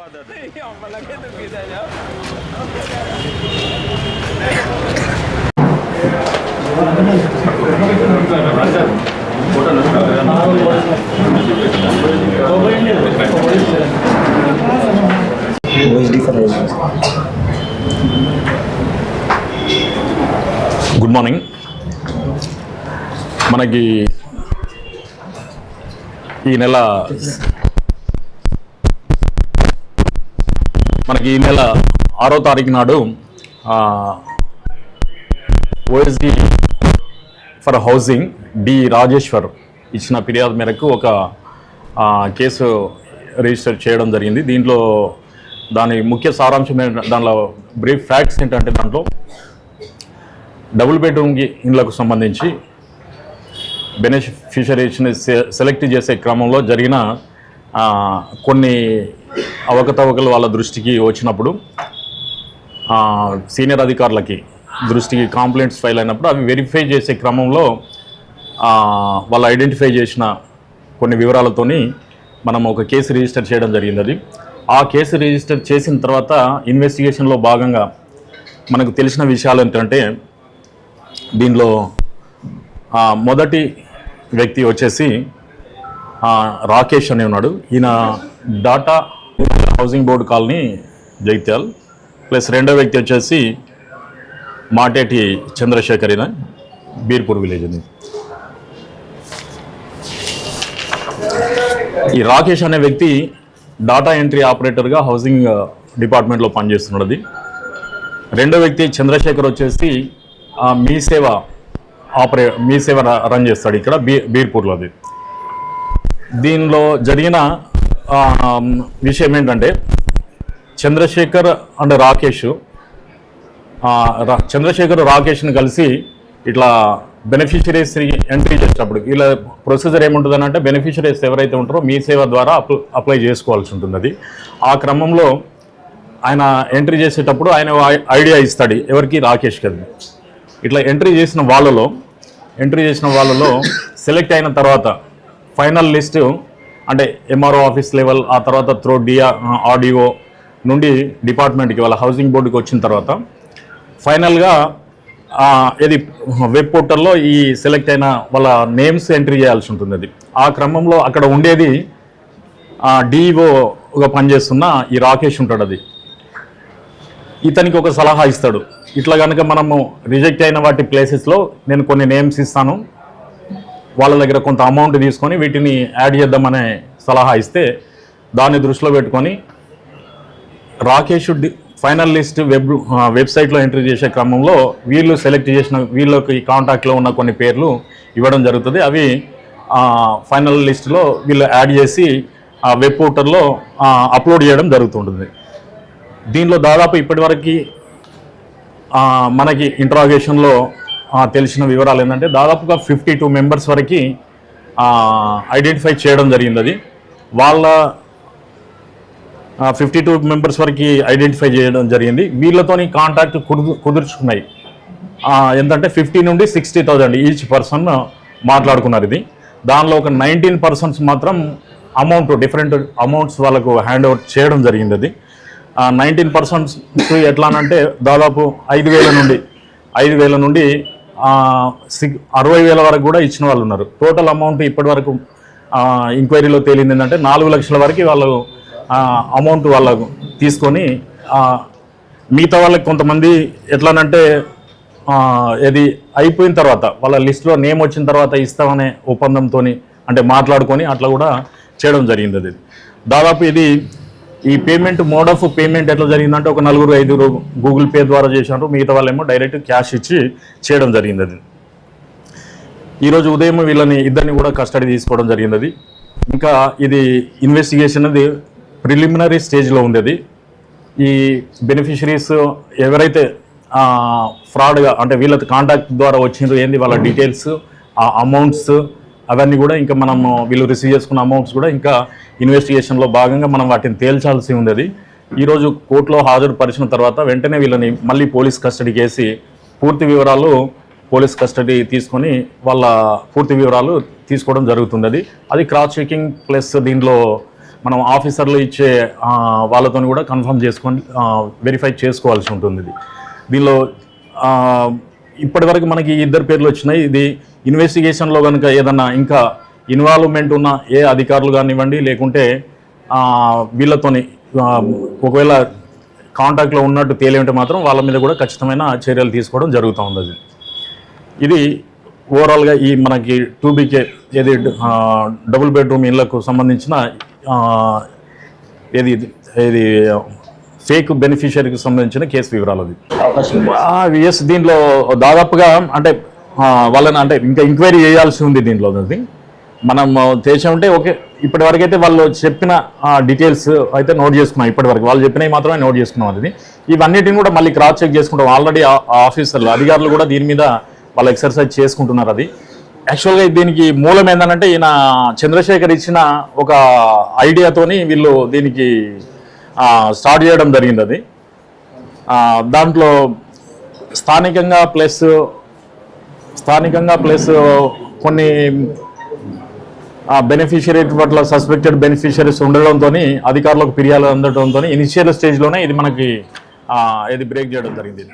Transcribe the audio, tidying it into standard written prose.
Good morning. మనకి ఈ నెల 6వ తారీఖు నాడు OSD for housing D Rajeshwar ఇచ్చిన ఫిర్యాదు మేరకు ఒక కేసు రిజిస్టర్ చేయడం జరిగింది. దీంట్లో దాని ముఖ్య సారాంశం దానిలో బ్రీఫ్ ఫ్యాక్ట్స్ ఏంటంటే, దాంట్లో డబుల్ బెడ్రూమ్ ఇండ్లకు సంబంధించి బెనిఫిషరీస్ని సెలెక్ట్ చేసే క్రమంలో జరిగిన కొన్ని అవకతవకలు వాళ్ళ దృష్టికి వచ్చినప్పుడు, సీనియర్ అధికారులకి దృష్టికి కంప్లైంట్స్ ఫైల్ అయినప్పుడు అవి వెరిఫై చేసే క్రమంలో వాళ్ళు ఐడెంటిఫై చేసిన కొన్ని వివరాలతోని మనం ఒక కేసు రిజిస్టర్ చేయడం జరిగింది. ఆ కేసు రిజిస్టర్ చేసిన తర్వాత ఇన్వెస్టిగేషన్లో భాగంగా మనకు తెలిసిన విషయాలు ఏంటంటే, దీనిలో మొదటి వ్యక్తి వచ్చేసి రాకేష్ అనే ఉన్నాడు. ఈయన data housing board colony Jagtial. Plus రెండో వ్యక్తి వచ్చేసి మాటేటి చంద్రశేఖర్, ఈయన బీర్పూర్ విలేజ్ అని. ఈ రాకేష్ అనే వ్యక్తి డాటా ఎంట్రీ ఆపరేటర్గా హౌసింగ్ డిపార్ట్మెంట్లో పనిచేస్తున్నాడు. రెండో వ్యక్తి చంద్రశేఖర్ వచ్చేసి మీ సేవ రన్ చేస్తాడు ఇక్కడ బీర్పూర్లో. దీనిలో జరిగిన విషయం ఏంటంటే, చంద్రశేఖర్ అండ్ రాకేష్ని కలిసి ఇట్లా బెనిఫిషరీస్ ఎంట్రీ చేసేటప్పుడు వీళ్ళ ప్రొసీజర్ ఏముంటుందని అంటే, బెనిఫిషరీస్ ఎవరైతే ఉంటారో మీ సేవ ద్వారా అప్లై చేసుకోవాల్సి ఉంటుంది. ఆ క్రమంలో ఆయన ఎంట్రీ చేసేటప్పుడు ఆయన ఐడియా ఇస్తాడు ఎవరికి, రాకేష్ కదా. ఇట్లా ఎంట్రీ చేసిన వాళ్ళలో సెలెక్ట్ అయిన తర్వాత ఫైనల్ లిస్టు అంటే ఎంఆర్ఓ ఆఫీస్ లెవెల్, ఆ తర్వాత త్రో ఆర్డీఓ నుండి డిపార్ట్మెంట్కి వాళ్ళ హౌసింగ్ బోర్డుకి వచ్చిన తర్వాత ఫైనల్గా ఇది వెబ్ పోర్టల్లో ఈ సెలెక్ట్ అయిన వాళ్ళ నేమ్స్ ఎంట్రీ చేయాల్సి ఉంటుంది. ఆ క్రమంలో అక్కడ ఉండేది డిఈఓగా పనిచేస్తున్న ఈ రాకేష్ ఉంటాడు. ఇతనికి ఒక సలహా ఇస్తాడు, ఇట్లా కనుక మనము రిజెక్ట్ అయిన వాటి ప్లేసెస్లో నేను కొన్ని నేమ్స్ ఇస్తాను, వాళ్ళ దగ్గర కొంత అమౌంట్ తీసుకొని వీటిని యాడ్ చేద్దామనే సలహా ఇస్తే, దాన్ని దృష్టిలో పెట్టుకొని రాకేష్ ఫైనల్ లిస్ట్ వెబ్సైట్లో ఎంట్రీ చేసే క్రమంలో వీళ్ళు సెలెక్ట్ చేసిన వీళ్ళకి కాంటాక్ట్లో ఉన్న కొన్ని పేర్లు ఇవ్వడం జరుగుతుంది. అవి ఫైనల్ లిస్ట్లో వీళ్ళు యాడ్ చేసి ఆ వెబ్ పోర్టల్లో అప్లోడ్ చేయడం జరుగుతుంటుంది. దీనిలో దాదాపు ఇప్పటివరకు మనకి ఇంట్రాగేషన్లో తెలిసిన వివరాలు ఏంటంటే, దాదాపుగా 52 మెంబర్స్ వరకు ఐడెంటిఫై చేయడం జరిగింది. వాళ్ళ 52 మెంబర్స్ వరకు ఐడెంటిఫై చేయడం జరిగింది. వీళ్ళతోని కాంటాక్ట్ కుదుర్చుకున్నాయి. ఎంతంటే 50 నుండి 60,000 ఈచ్ పర్సన్ మాట్లాడుకున్నారు. దానిలో ఒక 19% మాత్రం డిఫరెంట్ అమౌంట్స్ వాళ్ళకు హ్యాండ్ ఓవర్ చేయడం జరిగింది. 19% ఎట్లానంటే దాదాపు 5,000 నుండి 60,000 వరకు కూడా ఇచ్చిన వాళ్ళు ఉన్నారు. టోటల్ అమౌంట్ ఇప్పటి వరకు ఎంక్వైరీలో తేలింది ఏంటంటే 4 లక్షల వరకు వాళ్ళు అమౌంట్ వాళ్ళకు తీసుకొని, మిగతా వాళ్ళకి కొంతమంది ఎట్లానంటే ఇది అయిపోయిన తర్వాత వాళ్ళ లిస్టులో నేమ్ వచ్చిన తర్వాత ఇస్తామనే ఒప్పందంతో అంటే మాట్లాడుకొని అట్లా కూడా చేయడం జరిగింది. దాదాపు ఈ పేమెంట్ మోడ్ ఆఫ్ పేమెంట్ ఎట్లా జరిగిందంటే, ఒక 4-5 గూగుల్ పే ద్వారా చేశారు, మిగతా వాళ్ళేమో డైరెక్ట్ క్యాష్ ఇచ్చి చేయడం జరిగింది. ఈరోజు ఉదయం ఇద్దరిని కూడా కస్టడీ తీసుకోవడం జరిగింది. ఇంకా ఇది ఇన్వెస్టిగేషన్ అది ప్రిలిమినరీ స్టేజ్లో ఉంది. ఈ బెనిఫిషరీస్ ఎవరైతే ఫ్రాడ్గా అంటే వీళ్ళ కాంటాక్ట్ ద్వారా వచ్చిందో ఏంది వాళ్ళ డీటెయిల్స్, ఆ అమౌంట్స్ అవన్నీ కూడా ఇంకా మనము వీళ్ళు రిసీవ్ చేసుకున్న అమౌంట్స్ కూడా ఇంకా ఇన్వెస్టిగేషన్లో భాగంగా మనం వాటిని తేల్చాల్సి ఉంది. ఈరోజు కోర్టులో హాజరుపరిచిన తర్వాత వెంటనే వీళ్ళని మళ్ళీ పోలీస్ కస్టడీకి వేసి పోలీస్ కస్టడీ తీసుకొని వాళ్ళ పూర్తి వివరాలు తీసుకోవడం జరుగుతుంది. అది క్రాస్ చెకింగ్ ప్లస్ దీనిలో మనం ఆఫీసర్లు ఇచ్చే వాళ్ళతో కూడా కన్ఫర్మ్ చేసుకొని వెరిఫై చేసుకోవాల్సి ఉంటుంది. దీనిలో ఇప్పటివరకు మనకి ఇద్దరు పేర్లు వచ్చినాయి. ఇది ఇన్వెస్టిగేషన్లో కనుక ఏదన్నా ఇంకా ఇన్వాల్వ్మెంట్ ఉన్న ఏ అధికారులు కానివ్వండి, లేకుంటే వీళ్ళతోని ఒకవేళ కాంటాక్ట్లో ఉన్నట్టు తేలింటే మాత్రం వాళ్ళ మీద కూడా ఖచ్చితమైన చర్యలు తీసుకోవడం జరుగుతూ ఉంది. ఇది ఓవరాల్గా ఈ మనకి 2BK ఏది డబుల్ బెడ్రూమ్ ఇళ్లకు సంబంధించిన ఏది ఫేక్ బెనిఫిషియరీకి సంబంధించిన కేసు వివరాలు. అది ఎస్, దీంట్లో దాదాపుగా అంటే వాళ్ళని అంటే ఇంకా ఎంక్వైరీ చేయాల్సి ఉంది. దీంట్లో మనం చేసి ఉంటే ఓకే, ఇప్పటి వరకు అయితే వాళ్ళు చెప్పిన డీటెయిల్స్ అయితే నోట్ చేసుకున్నాం. ఇప్పటివరకు వాళ్ళు చెప్పినవి మాత్రమే నోట్ చేసుకున్నాం. అది ఇవన్నిటిని కూడా మళ్ళీ క్రాస్ చెక్ చేసుకుంటాం. ఆల్రెడీ ఆఫీసర్లు అధికారులు కూడా దీని మీద వాళ్ళు ఎక్సర్సైజ్ చేసుకుంటున్నారు. అది యాక్చువల్గా దీనికి మూలం ఏంటంటే ఈయన చంద్రశేఖర్ ఇచ్చిన ఒక ఐడియాతోని వీళ్ళు దీనికి స్టార్ట్ చేయడం జరిగింది. అది దాంట్లో స్థానికంగా ప్లస్ కొన్ని బెనిఫిషియరీ పట్ల సస్పెక్టెడ్ బెనిఫిషియరీస్ ఉండడంతో అధికారులకు ఫిర్యాదు అందడంతో ఇనిషియల్ స్టేజ్లోనే ఇది మనకి ఇది బ్రేక్ చేయడం జరిగింది.